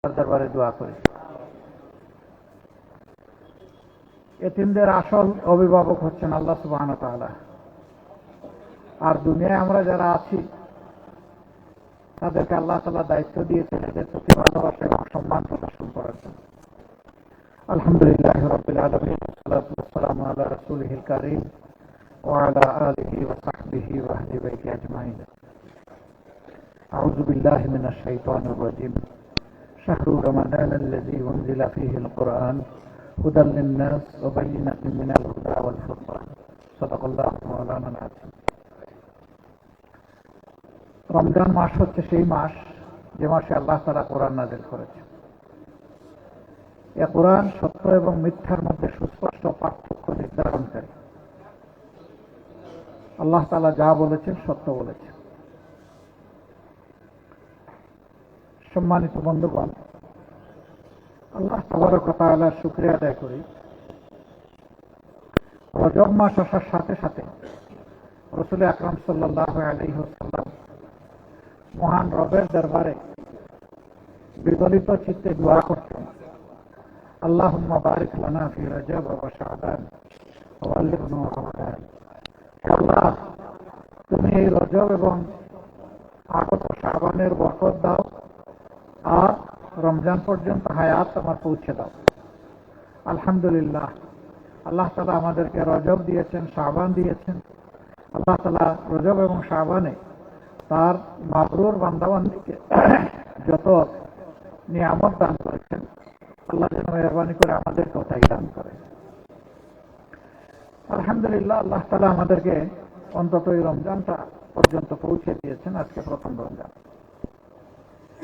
দরবারে দোয়া করি। এতিমদের আসল অভিভাবক হচ্ছেন আল্লাহ সুবহানাহু ওয়া তাআলা। আর দুনিয়ায় আমরা যারা আছি তাদেরকে আল্লাহ তাআলা দায়িত্ব দিয়েছেন এদের প্রতি ভালোবাসা এবং সম্মান প্রদর্শন করার জন্য। আলহামদুলিল্লাহি রাব্বিল আলামিন, ওয়াসসালাতু ওয়াসসালামু আলা রাসূলিহিল কারীম ওয়া আলা আলিহি ওয়া সাহবিহি ওয়া আহলি বাইতি আজমাইন। আউযু বিল্লাহি মিনাশ শাইতানির রাজীম। শাহরু রমাদান আল্লাযী উনজিলা ফীহিল কুরআন হুদাল লিন-নাস ওয়া বায়িনাতিন মিনাল হুদা ওয়াল ফুরকান। সাদাকাল্লাহু মাওলানা আল-আযীম। রমজান মাস হচ্ছে সেই মাস যে মাসে আল্লাহ তাআলা কোরআন নাযিল করেছেন। এ কোরআন সত্য এবং মিথ্যার মধ্যে সুস্পষ্ট পার্থক্য নির্ধারণকারী। আল্লাহ তাআলা যা বলেছেন সত্য বলেছেন। সম্মানিত বন্ধুগণ, আল্লাহ তাবারক ওয়া তাআলার শুকরিয়া আদায় করি। রজব মাস আসার সাথে সাথে রাসূল আকরাম সাল্লাল্লাহু আলাইহি ওয়াসাল্লাম মহান রবের দরবারে বিগলিত চিত্তে দোয়া করতেন, আল্লাহুম্মা বারিক লানা ফি রজব ওয়া শাবান ওয়া বাল্লিগনা রমাদান। আল্লাহ, তুমি এই রজব এবং আগত শাবানের বরকত দাও আর রমজান পর্যন্ত হায়াত আমার পৌঁছে দাও। আলহামদুলিল্লাহ, আল্লাহ তাআলা আমাদেরকে রজব দিয়েছেন, শাবান দিয়েছেন। আল্লাহ তাআলা রজব এবং শাবানে তার মাবরুর বান্দাবান্দিকে যত নিয়ামত দান করেছেন, আল্লাহ যেন মেহরবানি করে আমাদেরকে তাই দান করে। আলহামদুলিল্লাহ, আল্লাহ তাআলা আমাদেরকে অন্তত এই রমজানটা পর্যন্ত পৌঁছে দিয়েছেন। আজকে প্রথম রমজান।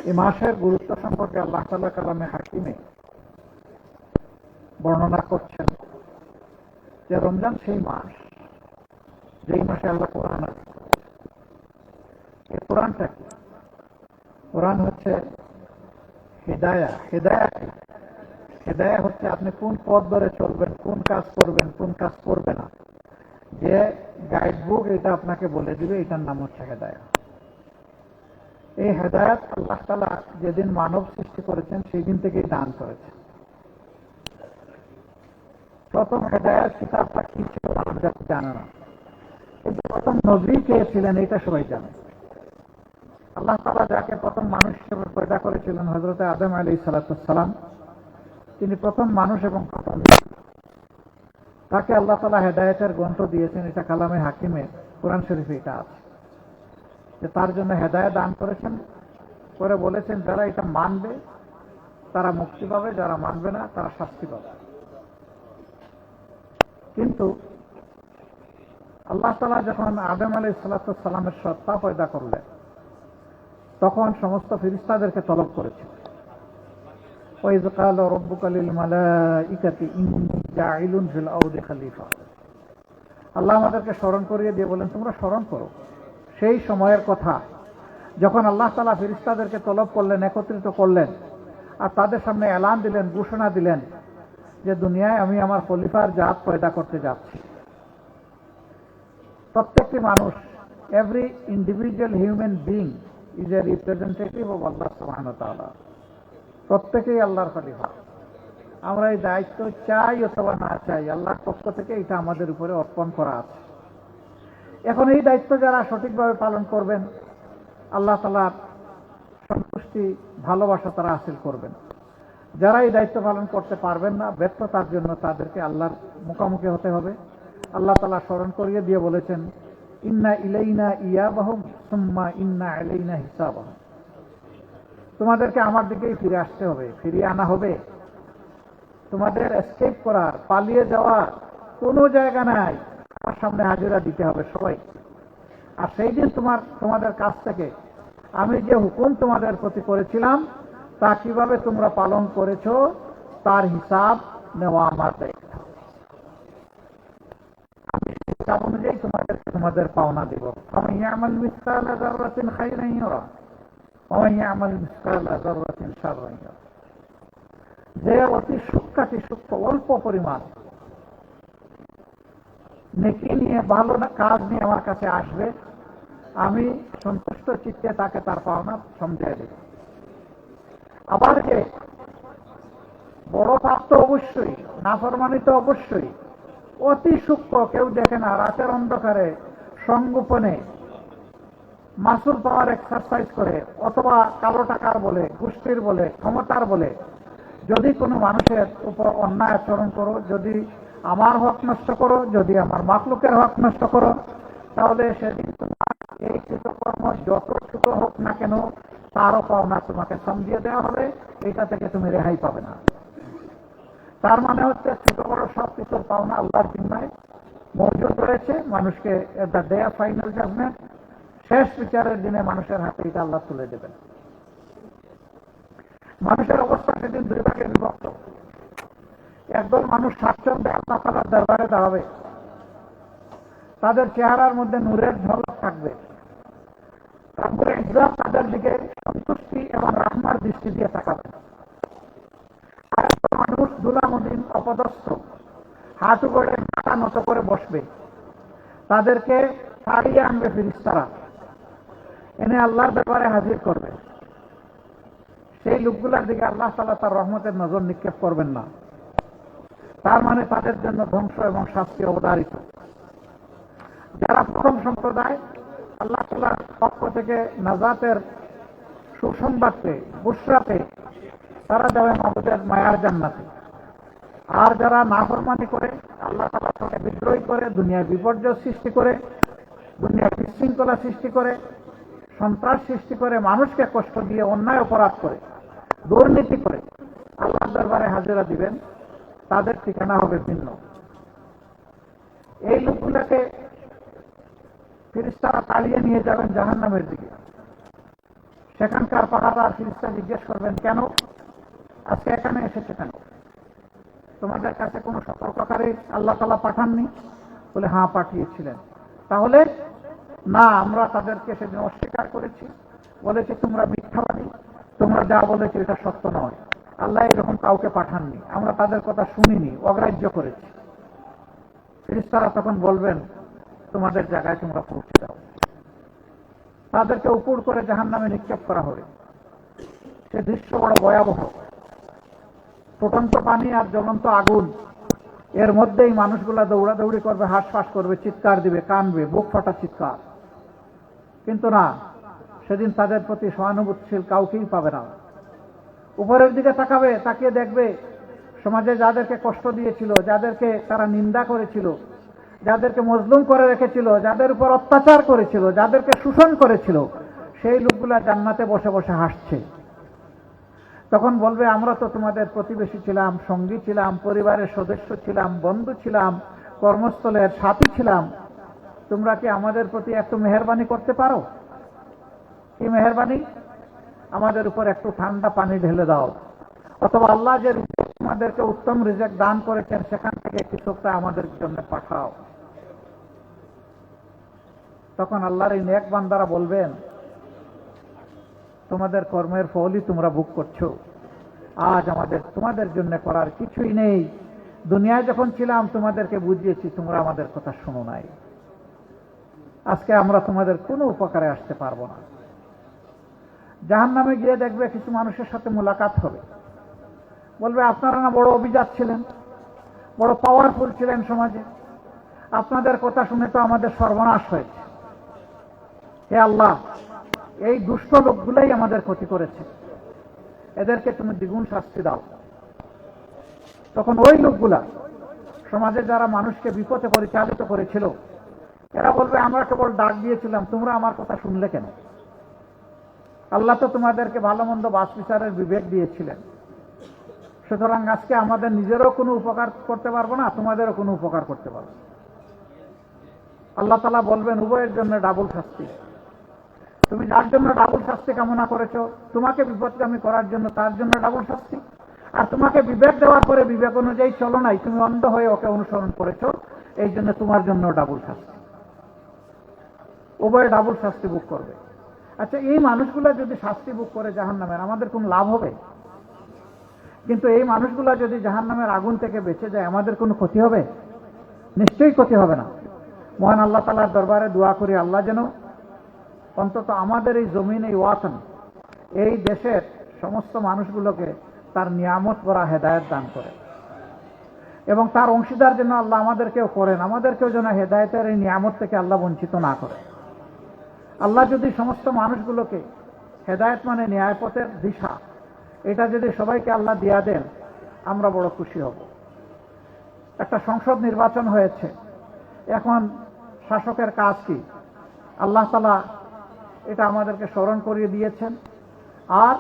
এই মাসের গুরুত্ব সম্পর্কে আল্লাহ তাআলা কালামে হাকিমে বর্ণনা করছেন যে রমজান সেই মাস যেই মাসে আল্লাহ কোরআন নাযিল করেছেন। এই কোরআনটা কি? কোরআন হচ্ছে হিদায়া। হিদায়া কি? হিদায়া হচ্ছে আপনি কোন পথ ধরে চলবেন, কোন কাজ করবেন, কোন কাজ করবে না, যে গাইড বুক এটা আপনাকে বলে দিবে, এটার নাম হচ্ছে হেদায়া। এই হেদায়াত আল্লাহ তাআলা যেদিন মানব সৃষ্টি করেছেন সেই দিন থেকেই দান করেছেন। প্রথম হেদায়াত কিতাবটা কি ছিল মানুষ জানে না, কিন্তু প্রথম নবী কে ছিলেন এটা সবাই জানে। আল্লাহ তাআলা যাকে প্রথম মানুষ হিসেবে পয়দা করেছিলেন, হযরত আদম আলাইহিস সালাম, তিনি প্রথম মানুষ এবং প্রথম তাকে আল্লাহ তাআলা হেদায়েতের গ্রন্থ দিয়েছেন। এটা কালামে হাকিমে কোরআন শরীফে এটা আছে যে তার জন্য হেদায়েত দান করেছেন, করে বলেছেন যারা এটা মানবে তারা মুক্তি পাবে, যারা মানবে না তারা শাস্তি পাবে। কিন্তু আল্লাহ তাআলা যখন আদম আলাইহিস সালামের সত্তা পয়দা করলেন, তখন সমস্ত ফেরেশতাদেরকে তলব করেছেন, ওয়াইয ক্বালা রাব্বুকা লিল মালাইকাতি ইন্নী জাইলুন ফিল আরদি খলিফা। আল্লাহ আমাদেরকে স্মরণ করিয়ে দিয়ে বলেন, তোমরা স্মরণ করো সেই সময়ের কথা যখন আল্লাহ তাআলা ফেরেশতাদেরকে তলব করলেন, একত্রিত করলেন আর তাদের সামনে এলান দিলেন, ঘোষণা দিলেন যে দুনিয়ায় আমি আমার খলিফার জাত পয়দা করতে যাচ্ছি। প্রত্যেকটি মানুষ, every individual human being is a representative of Allah সুবহানাহু ওয়া তাআলা। প্রত্যেকেই আল্লাহর খলিফা। আমরা এই দায়িত্ব চাই অথবা না চাই, আল্লাহর পক্ষ থেকে এটা আমাদের উপরে অর্পণ করা আছে। এখন এই দায়িত্ব যারা সঠিকভাবে পালন করবেন, আল্লাহ তাআলার সন্তুষ্টি, ভালোবাসা তারা হাসিল করবেন। যারা এই দায়িত্ব পালন করতে পারবেন না, ব্যর্থতার জন্য তাদেরকে আল্লাহর মুখোমুখি হতে হবে। আল্লাহ তাআলা স্মরণ করিয়ে দিয়ে বলেছেন, ইন্না ইলাইনা ইয়াবাহুম সুম্মা ইন্না আলাইনা হিসাবাহুম। তোমাদেরকে আমার দিকেই ফিরে আসতে হবে, ফিরিয়ে আনা হবে। তোমাদের এসকেপ করার, পালিয়ে যাওয়ার কোনো জায়গা নাই। আমার সামনে হাজিরা দিতে হবে সবাই। আর সেই দিন তোমাদের কাছ থেকে আমি যে হুকুম তোমাদের প্রতি করেছিলাম তা কিভাবে তোমরা পালন করেছো তার হিসাব নেওয়া আমার দায়িত্ব। আমি হিসাব অনুযায়ী তোমাদের পাওনা দেব। ফামান ইয়ামাল মিসকালা যাররাতিন খায়রান ইয়ারা ওয়া মান ইয়ামাল মিসকালা যাররাতিন শাররান ইয়ারা। যে অতি সূক্ষ্ম অল্প পরিমাণ নেকি নিয়ে, ভালো কাজ নিয়ে আমার কাছে আসবে, আমি সন্তুষ্ট চিত্তে তাকে তার পাওনা সমঝাই দেব। আবার যে বড় পাপ তো অবশ্যই, নাফরমানি তো অবশ্যই, অতি সূক্ষ্ম কেউ দেখে না, রাতের অন্ধকারে সংগোপনে মাসুল পাওয়ার এক্সারসাইজ করে, অথবা কালো টাকার বলে, গোষ্ঠীর বলে, ক্ষমতার বলে যদি কোনো মানুষের উপর অন্যায় আচরণ করো, যদি আমার হক নষ্ট করো, যদি আমার মাখলুকের হক নষ্ট করো, তাহলে সেদিন তোমার এই কৃতকর্ম যত ছোট হোক না কেন তারও পাওনা তোমাকে সমঝিয়ে দেওয়া হবে, এটা থেকে তুমি রেহাই পাবে না। তার মানে হচ্ছে ছোট বড় সব কিছুর পাওনা আল্লাহর জিম্মায় মজুদ রয়েছে। মানুষকে the day of final judgement, শেষ বিচারের দিনে মানুষের হাতে এটা আল্লাহ তুলে দেবেন। মানুষের অবস্থা সেদিন দুই ভাগে বিভক্ত। একদল মানুষ স্বাচ্ছন্দ্যে আল্লাহ তাআলার দরবারে দাঁড়াবে, তাদের চেহারার মধ্যে নূরের ঝলক থাকবে, তারপরে ইজ্জত তাদের দিকে সন্তুষ্টি এবং রাহমার দৃষ্টি দিয়ে তাকাবে। আর একদল মানুষ দুলামদিন অপদস্থ, হাঁটু করে মাথা নত করে বসবে, তাদেরকে তাড়িয়ে আনবে ফেরেশতারা, এনে আল্লাহর দরবারে হাজির করবে। সেই লোকগুলোর দিকে আল্লাহ তাআলা তার রহমতের নজর নিক্ষেপ করবেন না। তার মানে তাদের জন্য ধ্বংস এবং শাস্তি অবধারিত। যারা প্রথম সম্প্রদায়, আল্লাহ তাআলার পক্ষ থেকে নাজাতের সুসংবাদ পেয়ে, বুশরাতে, তারা যাবে মাবুদের মায়ার জান্নাতে। আর যারা নাফরমানি করে, আল্লাহ তাআলার সাথে বিদ্রোহ করে, দুনিয়ায় বিপর্যয় সৃষ্টি করে, দুনিয়ায় বিশৃঙ্খলা সৃষ্টি করে, সন্ত্রাস সৃষ্টি করে, মানুষকে কষ্ট দিয়ে অন্যায় অপরাধ করে, দুর্নীতি করে আল্লাহর দরবারে হাজিরা দিবেন, তাদের ঠিকানা হবে ভিন্ন। এই লোকগুলোকে ফেরেশতারা তাড়িয়ে নিয়ে যাবেন জাহান্নামের দিকে। সেখানকার পাহারাদার ফেরেশতা জিজ্ঞেস করবেন, কেন আজকে এখানে এসেছে, কেন তোমাদের কাছে কোনো সতর্ককারী আল্লাহ তাআলা পাঠাননি? বলে হ্যাঁ পাঠিয়েছিলেন। তাহলে না, আমরা তাদেরকে সেদিন অস্বীকার করেছি, বলেছি তোমরা মিথ্যাবাদী, তোমরা যা বলেছো এটা সত্য নয়, আল্লাহ এরকম কাউকে পাঠাননি, আমরা তাদের কথা শুনিনি, অগ্রাহ্য করেছি। ফেরেশতারা তখন বলবেন তোমাদের জায়গায় তোমরা পৌঁছে দাও। তাদেরকে উপর করে জাহান্নামে নিক্ষেপ করা হবে। সে দৃশ্য বড় ভয়াবহ। ফুটন্ত পানি আর জ্বলন্ত আগুন, এর মধ্যেই মানুষগুলা দৌড়াদৌড়ি করবে, হাঁসফাঁস করবে, চিৎকার দিবে, কানবে, বুক ফাটা চিৎকার। কিন্তু না, সেদিন তাদের প্রতি সহানুভূতিশীল কাউকেই পাবে না। উপরের দিকে তাকাবে, তাকিয়ে দেখবে সমাজে যাদেরকে কষ্ট দিয়েছিল, যাদেরকে তারা নিন্দা করেছিল, যাদেরকে মজলুম করে রেখেছিল, যাদের উপর অত্যাচার করেছিল, যাদেরকে শোষণ করেছিল, সেই লোকগুলা জান্নাতে বসে বসে হাসছে। তখন বলবে আমরা তো তোমাদের প্রতিবেশী ছিলাম, সঙ্গী ছিলাম, পরিবারের সদস্য ছিলাম, বন্ধু ছিলাম, কর্মস্থলের সাথী ছিলাম, তোমরা কি আমাদের প্রতি একটু মেহেরবানি করতে পারো? কি মেহেরবানি? আমাদের উপর একটু ঠান্ডা পানি ঢেলে দাও, অথবা আল্লাহ যে আমাদেরকে উত্তম রিজিক দান করেছেন সেখান থেকে কিছুটা আমাদের জন্য পাঠাও। তখন আল্লাহর এই নেক বান্দারা বলবেন তোমাদের কর্মের ফলই তোমরা ভোগ করছো, আজ আমাদের তোমাদের জন্য করার কিছুই নেই। দুনিয়ায় যখন ছিলাম তোমাদেরকে বুঝিয়েছি, তোমরা আমাদের কথা শোনো নাই, আজকে আমরা তোমাদের কোনো উপকারে আসতে পারবো না। জাহান্নামে গিয়ে দেখবে কিছু মানুষের সাথে মোলাকাত হবে, বলবে আপনারা না বড় অভিজাত ছিলেন, বড় পাওয়ারফুল ছিলেন সমাজে, আপনাদের কথা শুনে তো আমাদের সর্বনাশ হয়েছে। হে আল্লাহ, এই দুষ্ট লোকগুলাই আমাদের ক্ষতি করেছে, এদেরকে তুমি দ্বিগুণ শাস্তি দাও। তখন ওই লোকগুলা সমাজে যারা মানুষকে বিপথে পরিচালিত করেছিল, এরা বলবে আমরা কেবল ডাক দিয়েছিলাম, তোমরা আমার কথা শুনলে কেন? আল্লাহ তো তোমাদেরকে ভালো মন্দ বাছ বিচারের বিবেক দিয়েছিলেন, সুতরাং আজকে আমাদের নিজেরও কোনো উপকার করতে পারবো না, তোমাদেরও কোনো উপকার করতে পারবো। আল্লাহ তাআলা বলবেন উভয়ের জন্য ডাবল শাস্তি। তুমি যার জন্য ডাবল শাস্তি কামনা করেছো, তোমাকে বিপদগামী করার জন্য তার জন্য ডাবল শাস্তি, আর তোমাকে বিবেক দেওয়ার পরে বিবেক অনুযায়ী চলো নাই, তুমি অন্ধ হয়ে ওকে অনুসরণ করেছো, এই জন্য তোমার জন্য ডাবল শাস্তি। উভয়ে ডাবল শাস্তি ভোগ করবে। আচ্ছা, এই মানুষগুলা যদি শাস্তি ভোগ করে জাহান্নামের, আমাদের কোনো লাভ হবে? কিন্তু এই মানুষগুলা যদি জাহান্নামের আগুন থেকে বেঁচে যায়, আমাদের কোনো ক্ষতি হবে? নিশ্চয়ই ক্ষতি হবে না। মহান আল্লাহ তাআলার দরবারে দোয়া করি, আল্লাহ যেন অন্তত আমাদের এই জমিন, এই ওয়াতন, এই দেশের সমস্ত মানুষগুলোকে তার নিয়ামত ভরা হেদায়েত দান করে, এবং তার অংশীদার যেন আল্লাহ আমাদেরকেও করেন, আমাদেরকেও যেন হেদায়েতের এই নিয়ামত থেকে আল্লাহ বঞ্চিত না করে। আল্লাহ যদি সমস্ত মানুষগুলোকে হেদায়েত মানে ন্যায়পথের দিশা, এটা যদি সবাইকে আল্লাহ দিয়া দেন, আমরা বড় খুশি হব। একটা সংসদ নির্বাচন হয়েছে, এখন শাসকের কাজ কি? আল্লাহ তাআলা এটা আমাদেরকে স্মরণ করিয়ে দিয়েছেন। আর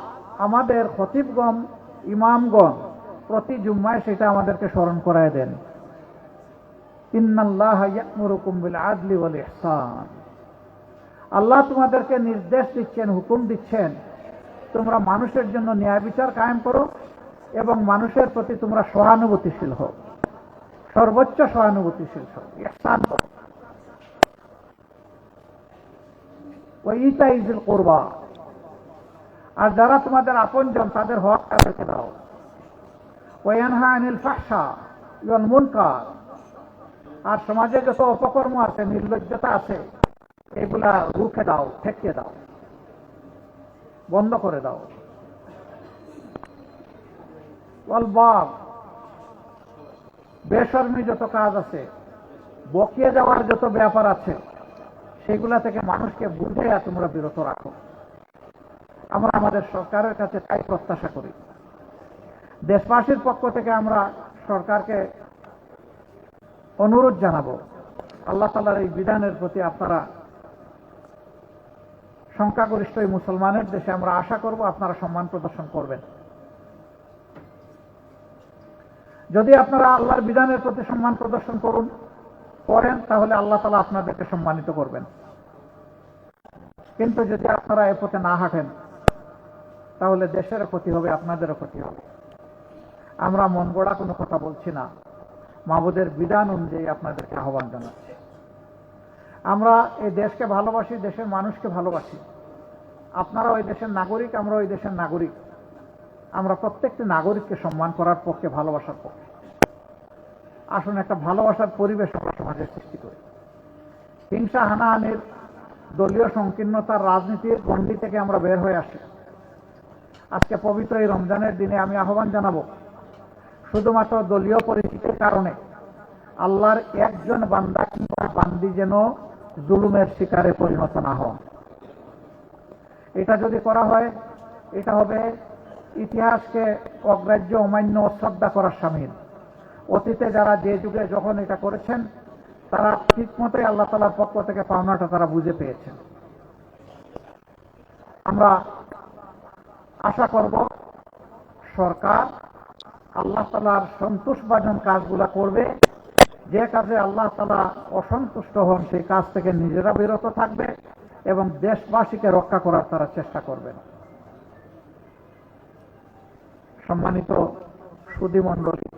আমাদের খতিবগণ, ইমামগণ প্রতি জুম্মায় সেটা আমাদেরকে স্মরণ করায় দেন। ইন্নাল্লাহা ইয়া'মুরুকুম বিল আদলি ওয়াল ইহসান। আল্লাহ তোমাদেরকে নির্দেশ দিচ্ছেন, হুকুম দিচ্ছেন, তোমরা মানুষের জন্য ন্যায় বিচার কায়েম করো এবং মানুষের প্রতি তোমরা সহানুভূতিশীল হও, সর্বোচ্চ সহানুভূতিশীল হও, ইহসান করো। ওয়া ইতাইযিল কুরবা, আর যারা তোমাদের আপনজন তাদের হক তাদেরকে দাও। ওয়া ইয়ানহা আনিল ফাহশা ওয়াল মুনকার, আর সমাজে যত অপকর্ম আছে, নির্লজ্জতা আছে, এগুলা রুখে দাও, ঠেকিয়ে দাও, বন্ধ করে দাও। ওয়াল বাগ, বেশরমি যত কাজ আছে, বকিয়ে যাওয়ার যত ব্যাপার আছে, সেগুলা থেকে মানুষকে বুঝে তোমরা বিরত রাখো। আমরা আমাদের সরকারের কাছে তাই প্রত্যাশা করি। দেশবাসীর পক্ষ থেকে আমরা সরকারকে অনুরোধ জানাবো, আল্লাহ তাআলার এই বিধানের প্রতি আপনারা, সংখ্যাগরিষ্ঠ এই মুসলমানের দেশে আমরা আশা করব আপনারা সম্মান প্রদর্শন করবেন। যদি আপনারা আল্লাহর বিধানের প্রতি সম্মান প্রদর্শন করেন, তাহলে আল্লাহ তাআলা আপনাদেরকে সম্মানিত করবেন। কিন্তু যদি আপনারা এ পথে না হাঁটেন, তাহলে দেশের ক্ষতি হবে, আপনাদেরও ক্ষতি হবে। আমরা মন গড়া কোনো কথা বলছি না, মাবুদের বিধান অনুযায়ী আপনাদেরকে আহ্বান জানাচ্ছি। আমরা এই দেশকে ভালোবাসি, দেশের মানুষকে ভালোবাসি। আপনারা ওই দেশের নাগরিক, আমরা ওই দেশের নাগরিক। আমরা প্রত্যেকটি নাগরিককে সম্মান করার পক্ষে, ভালোবাসার পক্ষে। আসুন একটা ভালোবাসার পরিবেশ আমরা সমাজে সৃষ্টি করি। হিংসা, হানাহানির, দলীয় সংকীর্ণতার রাজনীতির গণ্ডি থেকে আমরা বের হয়ে আসি। আজকে পবিত্র এই রমজানের দিনে আমি আহ্বান জানাবো, শুধুমাত্র দলীয় পরিচিতির কারণে আল্লাহর একজন বান্দা কিংবা বান্দি যেন জুলুমের শিকারে পরিণত না হন। এটা যদি করা হয়, এটা হবে ইতিহাসকে অগ্রাহ্য, অমান্য, অশ্রদ্ধা করার শামিল। অতীতে যারা যে যুগে যখন এটা করেছেন, তারা ঠিক মতোই আল্লাহ তাআলার পক্ষ থেকে পাওনাটা তারা বুঝে পেয়েছেন। আমরা আশা করব সরকার আল্লাহ তাআলার সন্তোষভাজন কাজগুলা করবে। যে কাজে আল্লাহ তাআলা অসন্তুষ্ট হন, সেই কাজ থেকে নিজেরা বিরত থাকবে এবং দেশবাসীকে রক্ষা করার তারা চেষ্টা করবেন। সম্মানিত সুধীমণ্ডলী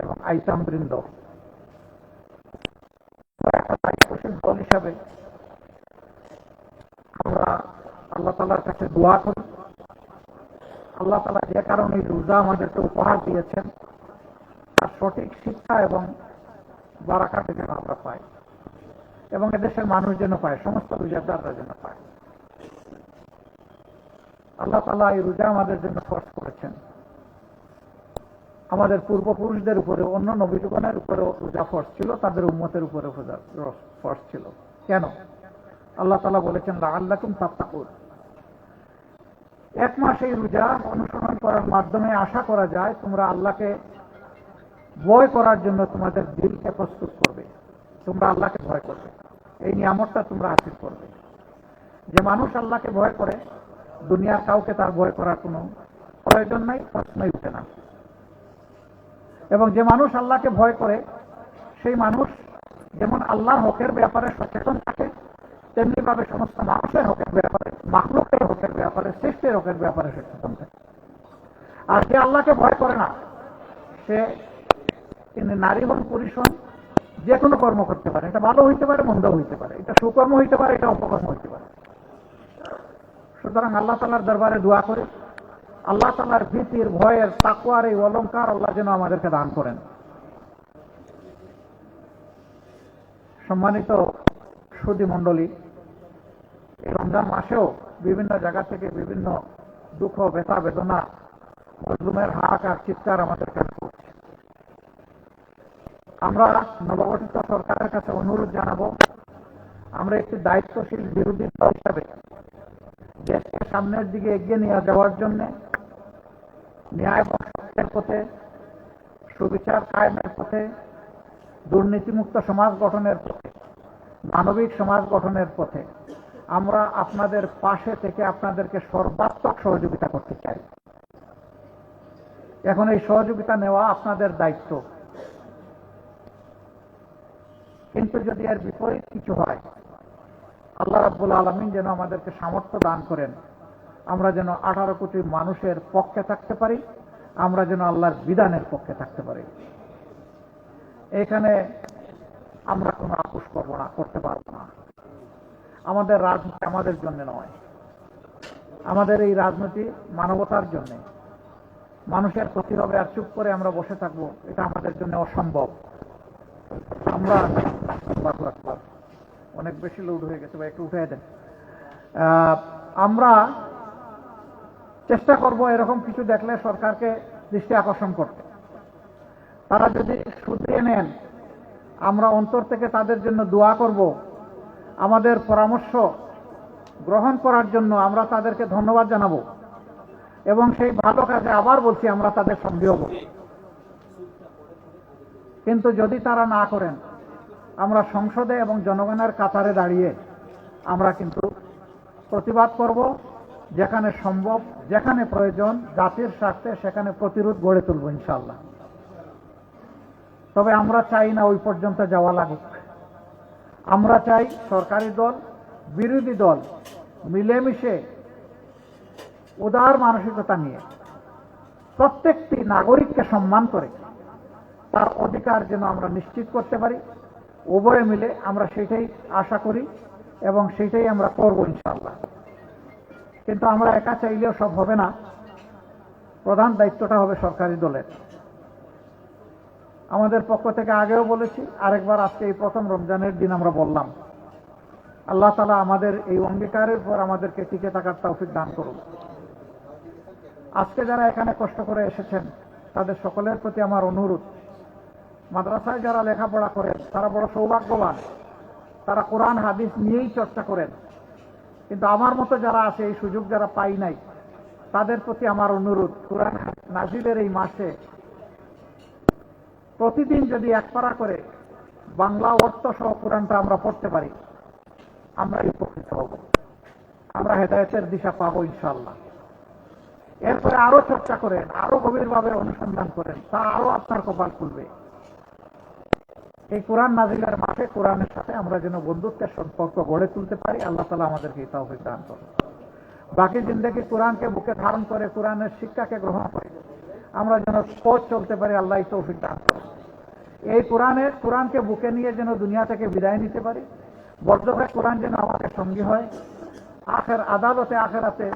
এবং আইতাম বৃন্দ, দল হিসাবে আমরা আল্লাহ তাআলার কাছে দোয়া করি, আল্লাহ তাআলা যে কারণে রোজা আমাদেরকে উপহার দিয়েছেন, তার সঠিক শিক্ষা এবং বারাকাত যেন আমরা পাই, এবং এদেশের মানুষ যেন পায়, সমস্ত রোজাদাররা যেন পায়। আল্লাহ তাআলা এই রোজা আমাদের জন্য ফরজ করেছেন। আমাদের পূর্বপুরুষদের উপরে, অন্য নবীগণের উপরেও রোজা ফরজ ছিল, তাদের উম্মতের উপরে ফরজ ছিল। কেন? আল্লাহ তাআলা বলেছেন লাআল্লাকুম তাত্তাকুন। এক মাস এই রোজা অনুসরণ করার মাধ্যমে আশা করা যায় তোমরা আল্লাহকে ভয় করার জন্য তোমাদের দিলকে প্রস্তুত করবে, তোমরা আল্লাহকে ভয় করবে, এই নিয়ামতটা তোমরা হাসিল করবে। যে মানুষ আল্লাহকে ভয় করে, দুনিয়ার কাউকে তার ভয় করার কোনো প্রয়োজন নাই, প্রশ্নই উঠে না। এবং যে মানুষ আল্লাহকে ভয় করে, সেই মানুষ যেমন আল্লাহর হকের ব্যাপারে সচেতন থাকে, তেমনি ভাবে সমস্ত মানুষের হকের ব্যাপারে, মাখলুকের হকের ব্যাপারে, সৃষ্টির হকের ব্যাপারে সচেতন থাকে। আর যে আল্লাহকে ভয় করে না, সে তিনি নারী হন, পুরুষ হন, যে কোনো কর্ম করতে পারে। এটা ভালো হইতে পারে, মন্দ হইতে পারে, এটা সুকর্ম হইতে পারে, এটা অপকর্ম হইতে পারে। সুতরাং আল্লাহ তাআলার দরবারে দোয়া করে আল্লাহ তাআলার ভীতির, ভয়ের, তাকওয়ার এই অলংকার আল্লাহ যেন আমাদেরকে দান করেন। সম্মানিত সুধী মণ্ডলী, এই রমজান মাসেও বিভিন্ন জায়গা থেকে বিভিন্ন দুঃখ, ব্যথা, বেদনা, মজলুমের হাহাকার, চিৎকার আমাদের কাছে পড়ছে। আমরা নবগঠিত সরকারের কাছে অনুরোধ জানাবো, আমরা একটি দায়িত্বশীল বিরোধী দল হিসাবে দেশকে সামনের দিকে এগিয়ে নিয়ে যাওয়ার জন্য ন্যায় এবং সত্যের পথে, সুবিচার কায়েমের পথে, দুর্নীতিমুক্ত সমাজ গঠনের পথে, মানবিক সমাজ গঠনের পথে আমরা আপনাদের পাশে থেকে আপনাদেরকে সর্বাত্মক সহযোগিতা করতে চাই। এখন এই সহযোগিতা নেওয়া আপনাদের দায়িত্ব, কিন্তু যদি এর বিপরীত কিছু হয়, আল্লাহ রাব্বুল আলামিন যেন আমাদেরকে সামর্থ্য দান করেন, আমরা যেন 18 কোটি মানুষের পক্ষে থাকতে পারি, আমরা যেন আল্লাহর বিধানের পক্ষে থাকতে পারি। এখানে আমরা কোনো আপোষ করতে পারবো না। আমাদের রাজনীতি আমাদের জন্য নয়, আমাদের এই রাজনীতি মানবতার জন্য। মানুষের ক্ষতি হবে আর চুপ করে আমরা বসে থাকবো, এটা আমাদের জন্য অসম্ভব। আমরা অনেক বেশি লোড হয়ে গেছে, বা একটু উঠে দেন। আমরা চেষ্টা করব এরকম কিছু দেখলে সরকারকে দৃষ্টি আকর্ষণ করতে। তারা যদি শুধরিয়ে নেন, আমরা অন্তর থেকে তাদের জন্য দোয়া করব। আমাদের পরামর্শ গ্রহণ করার জন্য আমরা তাদেরকে ধন্যবাদ জানাবো, এবং সেই ভালো কাজে আবার বলছি আমরা তাদের সঙ্গী হব। কিন্তু যদি তারা না করেন, আমরা সংসদে এবং জনগণের কাতারে দাঁড়িয়ে আমরা কিন্তু প্রতিবাদ করব। যেখানে সম্ভব, যেখানে প্রয়োজন, জাতির স্বার্থে সেখানে প্রতিরোধ গড়ে তুলব ইনশাআল্লাহ। তবে আমরা চাই না ওই পর্যন্ত যাওয়া লাগুক। আমরা চাই সরকারি দল, বিরোধী দল মিলেমিশে উদার মানসিকতা নিয়ে প্রত্যেকটি নাগরিককে সম্মান করে তার অধিকার যেন আমরা নিশ্চিত করতে পারি। উভয়ে মিলে আমরা সেটাই আশা করি এবং সেটাই আমরা করব ইনশাআল্লাহ। কিন্তু আমরা একা চাইলেও সব হবে না, প্রধান দায়িত্বটা হবে সরকারি দলের। আমাদের পক্ষ থেকে আগেও বলেছি, আরেকবার আজকে এই প্রথম রমজানের দিন আমরা বললাম, আল্লাহ তাআলা আমাদের এই অঙ্গীকারের পর আমাদেরকে টিকে থাকার তৌফিক দান করুন। আজকে যারা এখানে কষ্ট করে এসেছেন তাদের সকলের প্রতি আমার অনুরোধ, মাদ্রাসায় যারা লেখাপড়া করেন তারা বড় সৌভাগ্যবান, তারা কোরআন হাদিস নিয়েই চর্চা করেন। কিন্তু আমার মতো যারা আছে, এই সুযোগ যারা পাই নাই, তাদের প্রতি আমার অনুরোধ, কোরআন নাজিলের এই মাসে প্রতিদিন যদি এক পারা করে বাংলা অর্থ সহ কোরআনটা আমরা পড়তে পারি, আমরা উপকৃত হব, আমরা হেদায়েতের দিশা পাবো ইনশাআল্লাহ। এরপরে আরো চর্চা করেন, আরো গভীরভাবে অনুসন্ধান করেন, তা আরো আপনার কপাল খুলবে। এই কোরআন নাজিলের মাসে কোরআনের সাথে আমরা যেন বন্ধুত্বের সম্পর্ক গড়ে তুলতে পারি, আল্লাহ তাআলা আমাদেরকে এই তৌফিক দান করুন। বাকি জিন্দেগি কোরআনকে বুকে ধারণ করে কোরআনের শিক্ষাকে গ্রহণ করে আমরা যেন পথ চলতে পারি, আল্লাহ এই তৌফিক দান করুন। এই কোরআনকে বুকে নিয়ে যেন দুনিয়া থেকে বিদায় নিতে পারি। বর্তমানে কোরআন যেন আমাদের সঙ্গী হয়। আদালতে আখেরাতে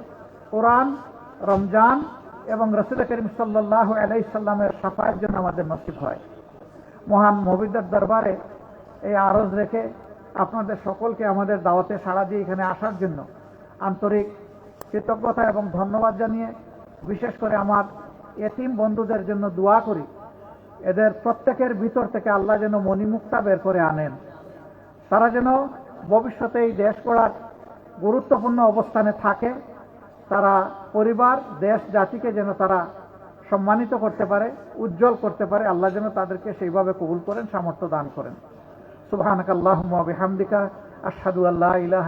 কোরআন, রমজান এবং রাসূল করিম সাল্লাল্লাহু আলাইহি সাল্লামের শাফায়াত যেন আমাদের নসিব হয়। মহান মুবিদ্দার দরবারে এই আরজ রেখে আপনাদের সকলকে আমাদের দাওয়াতে সাড়া দিয়ে এখানে আসার জন্য আন্তরিক কৃতজ্ঞতা এবং ধন্যবাদ জানিয়ে, বিশেষ করে আমার এতিম বন্ধুদের জন্য দোয়া করি, এদের প্রত্যেকের ভিতর থেকে আল্লাহ যেন মণিমুক্তা বের করে আনেন। তারা যেন ভবিষ্যতে এই দেশ গড়ার গুরুত্বপূর্ণ অবস্থানে থাকে, তারা পরিবার, দেশ, জাতিকে যেন তারা সম্মানিত করতে পারে, উজ্জ্বল করতে পারে। আল্লাহ যেন তাদেরকে সেইভাবে কবুল করেন, সামর্থ্য দান করেন। সুবহানাকাল্লাহুম্মা ওয়া বিহামদিকা আশহাদু আল্লা ইলাহা